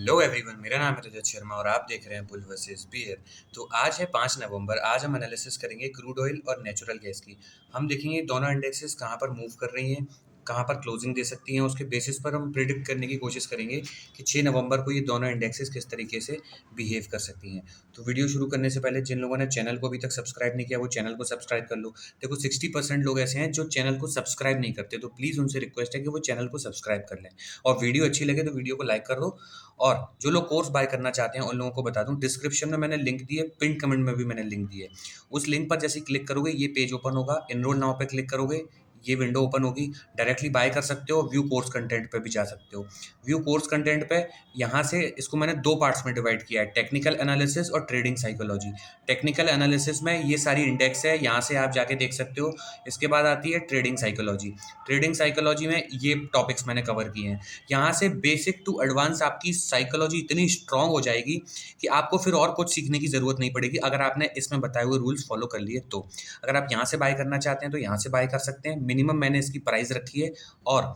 Hello everyone, मेरा नाम है रजत शर्मा और आप देख रहे हैं बुल वर्सेस बियर। तो आज है 5 नवंबर। आज हम एनालिसिस करेंगे क्रूड ऑयल और नेचुरल गैस की। हम देखेंगे दोनों इंडेक्सेस कहाँ पर मूव कर रही हैं, कहाँ पर क्लोजिंग दे सकती हैं। उसके बेसिस पर हम प्रिडिक्ट करने की कोशिश करेंगे कि 6 नवंबर को ये दोनों इंडेक्सेस किस तरीके से बिहेव कर सकती हैं। तो वीडियो शुरू करने से पहले जिन लोगों ने चैनल को अभी तक सब्सक्राइब नहीं किया वो चैनल को सब्सक्राइब कर लो। देखो 60% लोग ऐसे हैं जो चैनल को सब्सक्राइब नहीं करते, तो प्लीज़ उनसे रिक्वेस्ट है कि वो चैनल को सब्सक्राइब कर लें। और वीडियो अच्छी लगे तो वीडियो को लाइक कर दो। और जो लोग कोर्स बाय करना चाहते हैं उन लोगों को बता दूं, डिस्क्रिप्शन में मैंने लिंक दी है, पिन कमेंट में भी मैंने लिंक दी है। उस लिंक पर जैसे क्लिक करोगे ये पेज ओपन होगा, एनरोल नाउ पे क्लिक करोगे ये विंडो ओपन होगी। डायरेक्टली बाय कर सकते हो, व्यू कोर्स कंटेंट पे भी जा सकते हो। व्यू कोर्स कंटेंट पे यहाँ से इसको मैंने 2 पार्ट्स में डिवाइड किया है, टेक्निकल एनालिसिस और ट्रेडिंग साइकोलॉजी। टेक्निकल एनालिसिस में ये सारी इंडेक्स है, यहाँ से आप जाके देख सकते हो। इसके बाद आती है ट्रेडिंग साइकोलॉजी। ट्रेडिंग साइकोलॉजी में ये टॉपिक्स मैंने कवर किए हैं। यहाँ से बेसिक टू एडवांस आपकी साइकोलॉजी इतनी स्ट्रांग हो जाएगी कि आपको फिर और कुछ सीखने की ज़रूरत नहीं पड़ेगी, अगर आपने इसमें बताए हुए रूल्स फॉलो कर लिए तो। अगर आप यहाँ से बाय करना चाहते हैं तो यहाँ से बाय कर सकते हैं। मिनिमम मैंने इसकी प्राइस रखी है, और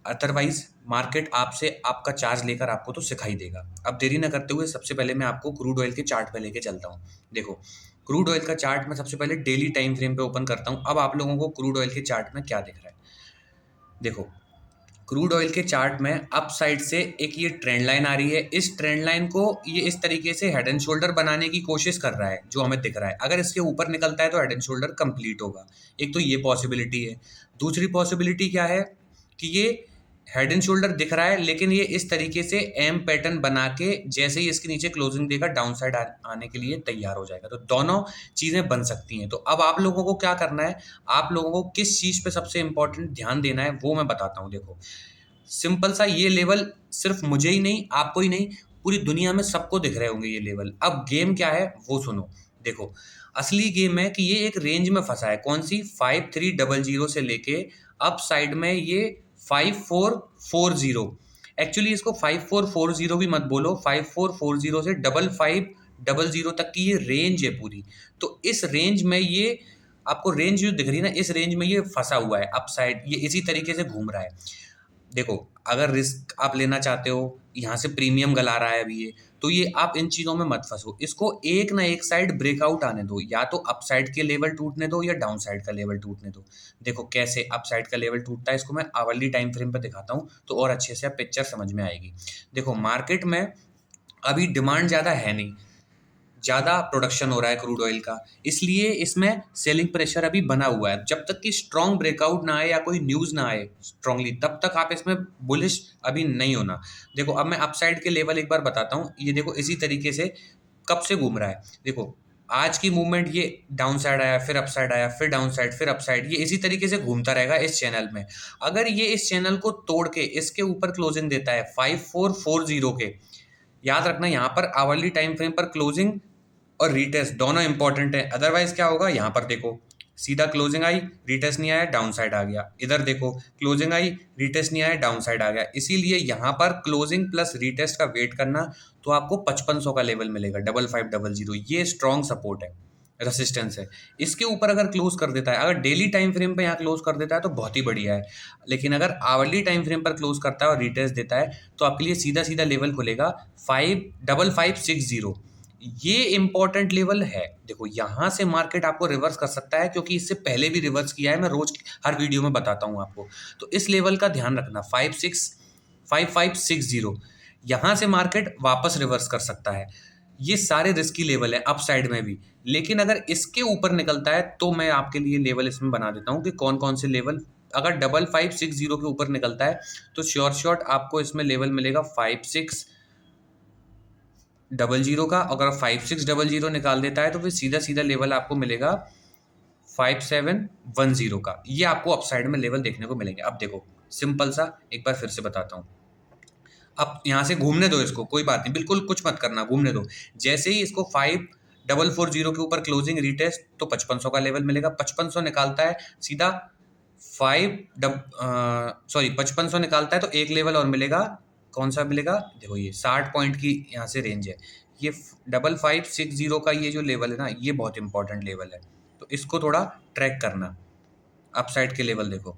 अदरवाइज मार्केट आपसे आपका चार्ज लेकर आपको तो सिखा ही देगा। अब देरी ना करते हुए सबसे पहले मैं आपको क्रूड ऑयल के चार्ट पे लेके चलता हूँ। देखो क्रूड ऑयल का चार्ट मैं सबसे पहले डेली टाइम फ्रेम पे ओपन करता हूँ। अब आप लोगों को क्रूड ऑयल के चार्ट में क्या दिख रहा है, देखो क्रूड ऑयल के चार्ट में अप साइड से एक ये ट्रेंड लाइन आ रही है। इस ट्रेंड लाइन को ये इस तरीके से हेड एंड शोल्डर बनाने की कोशिश कर रहा है, जो हमें दिख रहा है। अगर इसके ऊपर निकलता है तो हेड एंड शोल्डर कंप्लीट होगा। एक तो ये पॉसिबिलिटी है। दूसरी पॉसिबिलिटी क्या है कि ये हेड एंड शोल्डर दिख रहा है, लेकिन ये इस तरीके से एम पैटर्न बना के जैसे ही इसके नीचे क्लोजिंग देगा डाउन साइड आने के लिए तैयार हो जाएगा। तो दोनों चीज़ें बन सकती हैं। तो अब आप लोगों को क्या करना है, आप लोगों को किस चीज़ पे सबसे इंपॉर्टेंट ध्यान देना है वो मैं बताता हूँ। देखो सिंपल सा ये लेवल सिर्फ मुझे ही नहीं, आपको ही नहीं, पूरी दुनिया में सबको दिख रहे होंगे ये लेवल। अब गेम क्या है वो सुनो। देखो असली गेम है कि ये एक रेंज में फंसा है। कौन सी? 5300 से लेके अप साइड में ये 5440। एक्चुअली इसको 5440 भी मत बोलो, 5440 से 5500 तक की ये रेंज है पूरी। तो इस रेंज में ये आपको रेंज जो दिख रही है ना, इस रेंज में ये फंसा हुआ है। अप साइड ये इसी तरीके से घूम रहा है। देखो अगर रिस्क आप लेना चाहते हो, यहाँ से प्रीमियम गला रहा है अभी ये, तो ये आप इन चीज़ों में मत फंसो। इसको एक ना एक साइड ब्रेकआउट आने दो, या तो अप साइड के लेवल टूटने दो या डाउन साइड का लेवल टूटने दो। देखो कैसे अप साइड का लेवल टूटता है, इसको मैं आवरली टाइम फ्रेम पर दिखाता हूँ तो और अच्छे से आप पिक्चर समझ में आएगी। देखो मार्केट में अभी डिमांड ज़्यादा है नहीं, ज़्यादा प्रोडक्शन हो रहा है क्रूड ऑयल का, इसलिए इसमें सेलिंग प्रेशर अभी बना हुआ है। जब तक कि स्ट्रॉन्ग ब्रेकआउट ना आए या कोई न्यूज़ ना आए स्ट्रांगली, तब तक आप इसमें बुलिश अभी नहीं होना। देखो अब मैं अपसाइड के लेवल एक बार बताता हूँ। ये देखो इसी तरीके से कब से घूम रहा है। देखो आज की मूवमेंट ये डाउन साइड आया, फिर अपसाइड आया, फिर डाउन साइड, फिर अपसाइड, ये इसी तरीके से घूमता रहेगा इस चैनल में। अगर ये इस चैनल को तोड़ के इसके ऊपर क्लोजिंग देता है 5440 के, याद रखना यहाँ पर आवरली टाइम फ्रेम पर क्लोजिंग और रीटेस्ट दोनों इंपॉर्टेंट है। अदरवाइज क्या होगा, यहाँ पर देखो सीधा क्लोजिंग आई, रीटेस्ट नहीं आया, डाउन साइड आ गया। इधर देखो क्लोजिंग आई, रीटेस्ट नहीं आया, डाउन साइड आ गया। इसीलिए यहाँ पर क्लोजिंग प्लस रीटेस्ट का वेट करना, तो आपको 5500 का लेवल मिलेगा, 5500। ये स्ट्रॉन्ग सपोर्ट है, रेसिस्टेंस है। इसके ऊपर अगर क्लोज कर देता है, अगर डेली टाइम फ्रेम पे यहाँ क्लोज कर देता है तो बहुत ही बढ़िया है। लेकिन अगर आवरली टाइम फ्रेम पर क्लोज करता है और रीटेस्ट देता है तो आपके लिए सीधा सीधा लेवल खुलेगा 5560। ये इंपॉर्टेंट लेवल है। देखो यहाँ से मार्केट आपको रिवर्स कर सकता है, क्योंकि इससे पहले भी रिवर्स किया है, मैं रोज हर वीडियो में बताता हूँ आपको। तो इस लेवल का ध्यान रखना, 5560। यहाँ से मार्केट वापस रिवर्स कर सकता है। ये सारे रिस्की लेवल है अप साइड में भी। लेकिन अगर इसके ऊपर निकलता है तो मैं आपके लिए लेवल इसमें बना देता हूँ कि कौन कौन से लेवल। अगर 5560 के ऊपर निकलता है तो श्योर शॉट आपको इसमें लेवल मिलेगा 5600 का। अगर 5600 निकाल देता है तो फिर सीधा सीधा लेवल आपको मिलेगा 5710 का। ये आपको अपसाइड में लेवल देखने को मिलेंगे। अब देखो सिंपल सा एक बार फिर से बताता हूँ। अब यहाँ से घूमने दो इसको, कोई बात नहीं, बिल्कुल कुछ मत करना, घूमने दो। जैसे ही इसको 5440 के ऊपर क्लोजिंग रीटेस्ट तो 5500 का लेवल मिलेगा। 5500 निकालता है सीधा 5500 निकालता है तो एक लेवल और मिलेगा। कौन सा मिलेगा? देखो ये 60 पॉइंट की यहाँ से रेंज है। ये 5560 का ये जो लेवल है ना, ये बहुत इंपॉर्टेंट लेवल है, तो इसको थोड़ा ट्रैक करना। अपसाइड के लेवल देखो,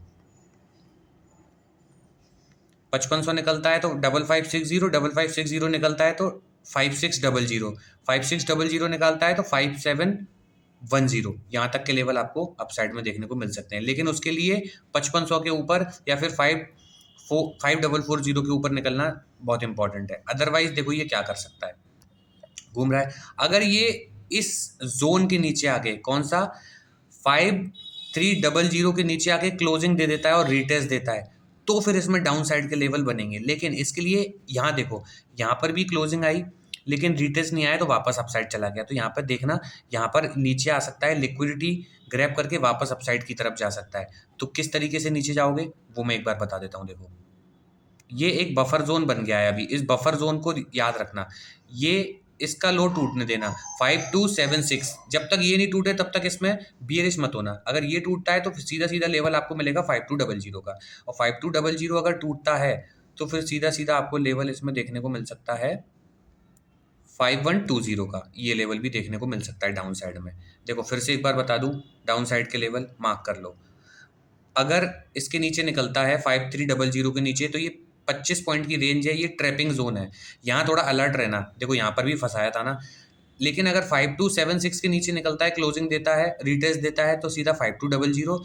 5500 निकलता है तो 5560, 5560 निकलता है तो 5600, 5600 निकालता है तो 5710, यहाँ तक के लेवल आपको अपसाइड में देखने को मिल सकते हैं। लेकिन उसके लिए 5500 के ऊपर या फिर 5440 के ऊपर निकलना बहुत इंपॉर्टेंट है। अदरवाइज देखो ये क्या कर सकता है, घूम रहा है। अगर ये इस जोन के नीचे आके, कौन सा, 5300 के नीचे आके क्लोजिंग दे देता है और रिटेस्ट देता है, तो फिर इसमें डाउन साइड के लेवल बनेंगे। लेकिन इसके लिए यहाँ देखो, यहाँ पर भी क्लोजिंग आई लेकिन रिटेस्ट नहीं आया तो वापस अपसाइड चला गया। तो यहाँ पर देखना, यहाँ पर नीचे आ सकता है, लिक्विडिटी ग्रैब करके वापस अपसाइड की तरफ जा सकता है। तो किस तरीके से नीचे जाओगे वो मैं एक बार बता देता हूँ। देखो ये एक बफर जोन बन गया है, अभी इस बफर जोन को याद रखना। ये इसका लो टूटने देना 5276, जब तक ये नहीं टूटे तब तक इसमें बियरिश मत होना। अगर ये टूटता है तो फिर सीधा सीधा लेवल आपको मिलेगा 5200 का, और 5200 अगर टूटता है तो फिर सीधा सीधा आपको लेवल इसमें देखने को मिल सकता है 5120 का, ये लेवल भी देखने को मिल सकता है डाउन साइड में। देखो फिर से एक बार बता दूं, डाउन साइड के लेवल मार्क कर लो। अगर इसके नीचे निकलता है 5300 के नीचे तो ये 25 पॉइंट की रेंज है, ये ट्रैपिंग जोन है, यहाँ थोड़ा अलर्ट रहना। देखो यहाँ पर भी फंसाया था ना। लेकिन अगर 5276 के नीचे निकलता है, क्लोजिंग देता है, रिटेस्ट देता है, तो सीधा 5200,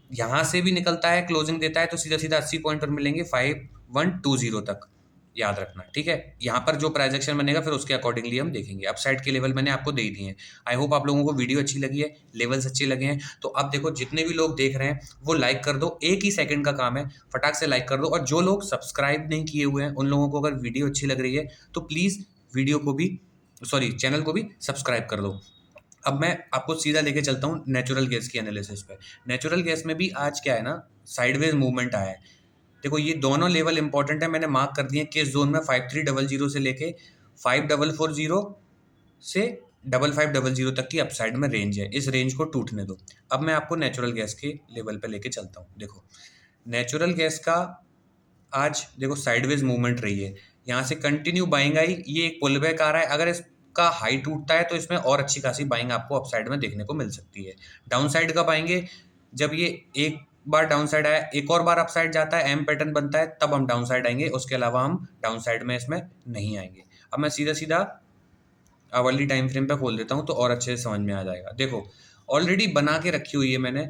यहाँ से भी निकलता है, क्लोजिंग देता है, तो सीधा सीधा 80 पॉइंट और मिलेंगे 5120 तक, याद रखना, ठीक है। यहाँ पर जो प्राइजेक्शन बनेगा फिर उसके अकॉर्डिंगली हम देखेंगे। अपसाइड के लेवल मैंने आपको दे ही दिए हैं। आई होप आप लोगों को वीडियो अच्छी लगी है, लेवल्स अच्छे लगे हैं। तो अब देखो जितने भी लोग देख रहे हैं वो लाइक कर दो, एक ही सेकंड का काम है, फटाक से लाइक कर दो। और जो लोग सब्सक्राइब नहीं किए हुए हैं उन लोगों को अगर वीडियो अच्छी लग रही है तो प्लीज़ वीडियो को भी, सॉरी चैनल को भी सब्सक्राइब कर दो। अब मैं आपको सीधा लेके चलता हूँ नेचुरल गैस की एनालिसिस पे। नेचुरल गैस में भी आज क्या है ना, साइडवेज मूवमेंट आया है। देखो ये दोनों लेवल इंपॉर्टेंट है, मैंने मार्क कर दिए किस जोन में, 5300 से लेके 5440 से 5500 तक की अपसाइड में रेंज है। इस रेंज को टूटने दो। अब मैं आपको नेचुरल गैस के लेवल पे लेके चलता हूँ। देखो नेचुरल गैस का आज देखो साइडवेज मूवमेंट रही है, यहाँ से कंटिन्यू बाइंग आई, ये एक पुल बैक आ रहा है। अगर इसका हाई टूटता है तो इसमें और अच्छी खासी बाइंग आपको अपसाइड में देखने को मिल सकती है। डाउन साइड कब आएंगे, जब ये एक बार डाउन साइड आया, एक और बार अपसाइड जाता है, एम पैटर्न बनता है, तब हम डाउन साइड आएंगे। उसके अलावा हम डाउन साइड में इसमें नहीं आएंगे। अब मैं सीधा सीधा आवरली टाइम फ्रेम पे खोल देता हूँ तो और अच्छे से समझ में आ जाएगा। देखो ऑलरेडी बना के रखी हुई है मैंने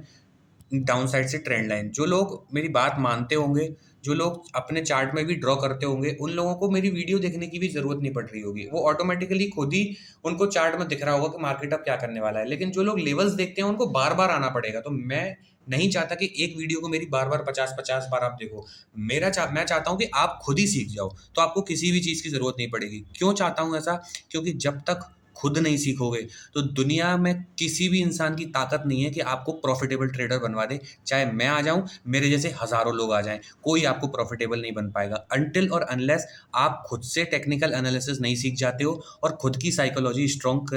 डाउन साइड से ट्रेंड लाइन। जो लोग मेरी बात मानते होंगे, जो लोग अपने चार्ट में भी ड्रॉ करते होंगे, उन लोगों को मेरी वीडियो देखने की भी जरूरत नहीं पड़ रही होगी। वो ऑटोमेटिकली खुद ही उनको चार्ट में दिख रहा होगा कि मार्केट अब क्या करने वाला है। लेकिन जो लोग लेवल्स देखते हैं उनको बार बार आना पड़ेगा। तो मैं नहीं चाहता कि एक वीडियो को मेरी बार बार 50-50 बार आप देखो। मैं चाहता हूँ कि आप खुद ही सीख जाओ, तो आपको किसी भी चीज़ की ज़रूरत नहीं पड़ेगी। क्यों चाहता हूँ ऐसा, क्योंकि जब तक खुद नहीं सीखोगे तो दुनिया में किसी भी इंसान की ताकत नहीं है कि आपको प्रॉफिटेबल ट्रेडर बनवा दे। चाहे मैं आ जाऊं, मेरे जैसे हजारों लोग आ जाएं, कोई आपको प्रॉफिटेबल नहीं बन पाएगा अनटिल और अनलेस आप खुद से टेक्निकल एनालिसिस नहीं सीख जाते हो और खुद की साइकोलॉजी स्ट्रॉन्ग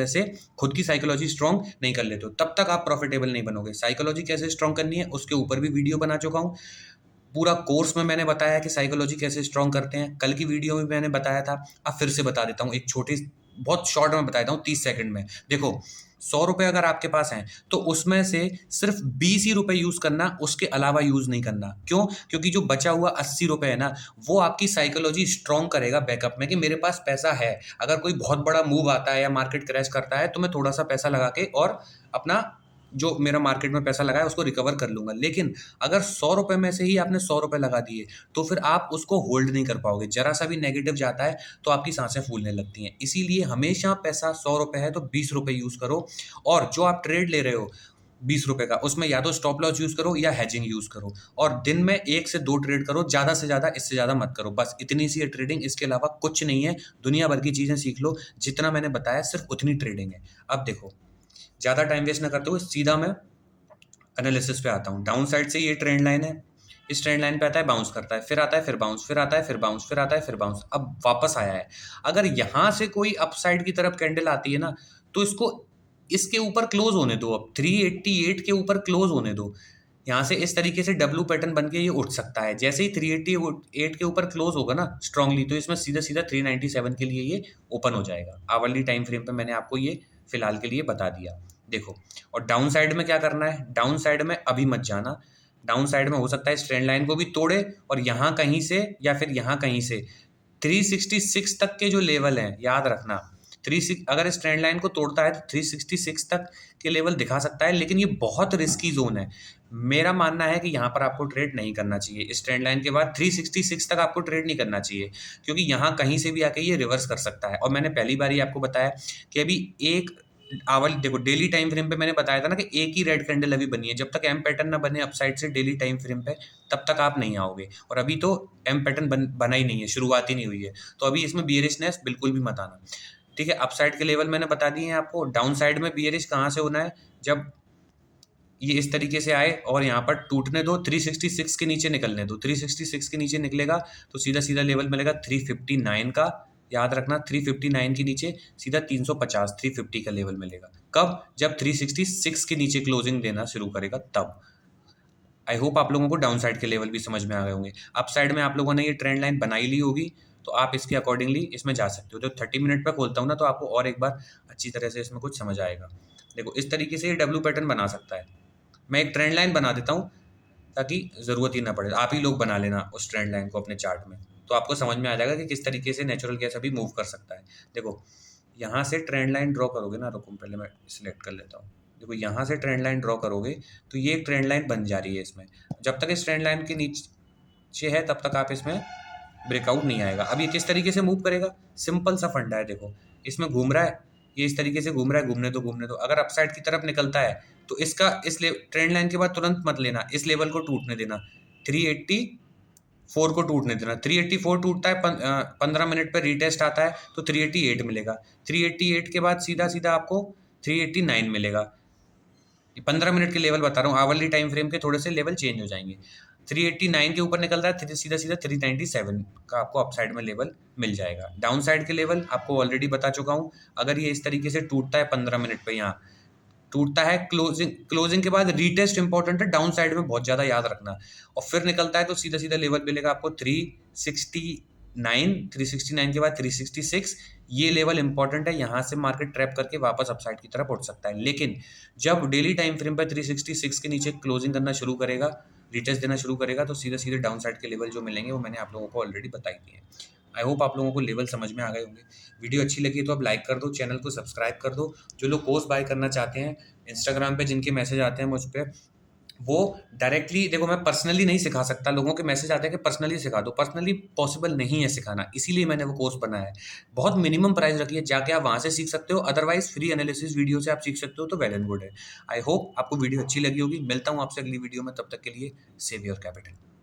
नहीं कर लेते हो, तब तक आप प्रॉफिटेबल नहीं बनोगे। साइकोलॉजी कैसे स्ट्रॉन्ग करनी है उसके ऊपर भी वीडियो बना चुका हूँ। पूरा कोर्स में मैंने बताया कि साइकोलॉजी कैसे स्ट्रॉन्ग करते हैं, कल की वीडियो में मैंने बताया था। अब फिर से बता देता हूँ, एक छोटी बहुत शॉर्ट में बता देता हूँ 30 सेकंड में। देखो 100 रुपए अगर आपके पास हैं तो उसमें से सिर्फ 20 ही रुपए यूज करना, उसके अलावा यूज नहीं करना। क्यों? क्योंकि जो बचा हुआ 80 रुपए है ना, वो आपकी साइकोलॉजी स्ट्रॉन्ग करेगा बैकअप में कि मेरे पास पैसा है। अगर कोई बहुत बड़ा मूव आता है या मार्केट क्रैश करता है तो मैं थोड़ा सा पैसा लगा के और अपना जो मेरा मार्केट में पैसा लगा है उसको रिकवर कर लूंगा। लेकिन अगर 100 रुपए में से ही आपने 100 रुपए लगा दिए तो फिर आप उसको होल्ड नहीं कर पाओगे। जरा सा भी नेगेटिव जाता है तो आपकी सांसें फूलने लगती हैं। इसीलिए हमेशा पैसा 100 रुपए है तो 20 रुपए यूज करो। और जो आप ट्रेड ले रहे हो 20 रुपए का, उसमें या तो स्टॉप लॉस यूज करो या हेजिंग यूज करो। और दिन में 1 से 2 ट्रेड करो, ज्यादा से ज्यादा, इससे ज्यादा मत करो। बस इतनी सी है ट्रेडिंग, इसके अलावा कुछ नहीं है। दुनिया भर की चीजें सीख लो, जितना मैंने बताया सिर्फ उतनी ट्रेडिंग है। अब देखो ज्यादा टाइम वेस्ट ना करते हुए सीधा मैं एनालिसिस पे आता हूँ। डाउन साइड से ये ट्रेंड लाइन है, इस ट्रेंड लाइन पे आता है, बाउंस करता है, फिर आता है, फिर बाउंस, फिर आता है, फिर बाउंस, फिर आता है, फिर बाउंस, अब वापस आया है। अगर यहाँ से कोई अपसाइड की तरफ कैंडल आती है ना तो इसको इसके ऊपर क्लोज होने दो। अब 388 के ऊपर क्लोज होने दो। यहाँ से इस तरीके से डब्लू पैटर्न बन के ये उठ सकता है। जैसे ही 388 के ऊपर क्लोज होगा ना स्ट्रांगली, तो इसमें सीधा सीधा 397 के लिए ये ओपन हो जाएगा। आवरली टाइम फ्रेम पे मैंने आपको ये फिलहाल के लिए बता दिया। देखो और डाउन साइड में क्या करना है, डाउन साइड में अभी मत जाना। डाउन साइड में हो सकता है इस ट्रेंड लाइन को भी तोड़े और यहाँ कहीं से या फिर यहाँ कहीं से 366 तक के जो लेवल हैं, याद रखना, अगर इस ट्रेंड लाइन को तोड़ता है तो 366 तक के लेवल दिखा सकता है, लेकिन ये बहुत रिस्की जोन है। मेरा मानना है कि यहाँ पर आपको ट्रेड नहीं करना चाहिए। इस ट्रेंड लाइन के बाद 366 तक आपको ट्रेड नहीं करना चाहिए, क्योंकि यहाँ कहीं से भी आके ये रिवर्स कर सकता है। और मैंने पहली बार ही आपको बताया कि अभी एक आवल देखो, डेली टाइम फ्रेम पे मैंने बताया था ना कि एक ही रेड कैंडल अभी बनी है। जब तक एम पैटर्न ना बने अपसाइड से डेली टाइम फ्रेम पे, तब तक आप नहीं आओगे। और अभी तो एम पैटर्न बना ही नहीं है, शुरुआत ही नहीं हुई है, तो अभी इसमें बियरिशनेस बिल्कुल भी मत आना। ठीक है, अपसाइड के लेवल मैंने बता दिए हैं आपको। डाउन साइड में बियरिश कहाँ से होना है, जब ये इस तरीके से आए और यहाँ पर टूटने दो, 366 के नीचे निकलने दो। 366 के नीचे निकलेगा तो सीधा सीधा लेवल मिलेगा 359 का। याद रखना, 359 के नीचे सीधा 350 350 का लेवल मिलेगा। कब? जब 366 के नीचे क्लोजिंग देना शुरू करेगा तब। आई होप आप लोगों को डाउन साइड के लेवल भी समझ में आ गए होंगे। अप साइड में आप लोगों ने ये ट्रेंड लाइन बनाई ली होगी, तो आप इसके अकॉर्डिंगली इसमें जा सकते हो। तो 30 मिनट पर खोलता हूँ ना, तो आपको और एक बार अच्छी तरह से इसमें कुछ समझ आएगा। देखो, इस तरीके से ये डब्ल्यू पैटर्न बना सकता है। मैं एक ट्रेंड लाइन बना देता हूँ ताकि ज़रूरत ही ना पड़े, आप ही लोग बना लेना उस ट्रेंड लाइन को अपने चार्ट में, तो आपको समझ में आ जाएगा कि किस तरीके से नेचुरल गैस अभी मूव कर सकता है। देखो, यहाँ से ट्रेंड लाइन ड्रॉ करोगे ना, रुको पहले मैं सिलेक्ट कर लेता हूँ। देखो, यहाँ से ट्रेंड लाइन ड्रॉ करोगे तो ये एक ट्रेंड लाइन बन जा रही है इसमें। जब तक इस ट्रेंड लाइन के नीचे है तब तक आप इसमें ब्रेकआउट नहीं आएगा। अब ये किस तरीके से मूव करेगा, सिंपल सा फंडा है। देखो, इसमें घूम रहा है, ये इस तरीके से घूम रहा है, घूमने दो। अगर अपसाइड की तरफ निकलता है तो इसका इस ट्रेंड लाइन के बाद तुरंत मत लेना, इस लेवल को टूटने देना, 384 को टूटने देना। 384 टूटता है, 15 मिनट पर रीटेस्ट आता है तो 388 मिलेगा। 388 के बाद सीधा सीधा आपको 389 मिलेगा। 15 मिनट के लेवल बता रहा हूँ, आवरली टाइम फ्रेम के थोड़े से लेवल चेंज हो जाएंगे। 389 के ऊपर निकल रहा है, सीधा सीधा 397 का आपको अपसाइड में लेवल मिल जाएगा। डाउन साइड के लेवल आपको ऑलरेडी बता चुका हूँ। अगर ये इस तरीके से टूटता है 15 मिनट पे, यहाँ टूटता है, क्लोजिंग के बाद रीटेस्ट इंपॉर्टेंट है, डाउन साइड में बहुत ज़्यादा याद रखना। और फिर निकलता है तो सीधा सीधा लेवल मिलेगा आपको 369 के बाद 366। ये लेवल इंपॉर्टेंट है, यहाँ से मार्केट ट्रैप करके वापस अपसाइड की तरफ उठ सकता है। लेकिन जब डेली टाइम फ्रेम पर 366 के नीचे क्लोजिंग करना शुरू करेगा, रिटेस्ट देना शुरू करेगा, तो सीधे सीधे डाउन साइड के लेवल जो मिलेंगे वो मैंने आप लोगों को ऑलरेडी बताई दिए हैं। आई होप आप लोगों को लेवल समझ में आ गए होंगे। वीडियो अच्छी लगी तो आप लाइक कर दो, चैनल को सब्सक्राइब कर दो। जो लोग कोर्स बाय करना चाहते हैं, इंस्टाग्राम पे जिनके मैसेज आते हैं मुझ पर, वो डायरेक्टली, देखो मैं पर्सनली नहीं सिखा सकता, लोगों के मैसेज आते हैं कि पर्सनली सिखा दो, पर्सनली पॉसिबल नहीं है सिखाना, इसीलिए मैंने वो कोर्स बनाया है। बहुत मिनिमम प्राइस रखी है, जाके आप वहाँ से सीख सकते हो, अदरवाइज फ्री एनालिसिस वीडियो से आप सीख सकते हो, तो वेल एंड गुड है। आई होप आपको वीडियो अच्छी लगी होगी। मिलता हूँ आपसे अगली वीडियो में, तब तक के लिए सेव योर कैपिटल।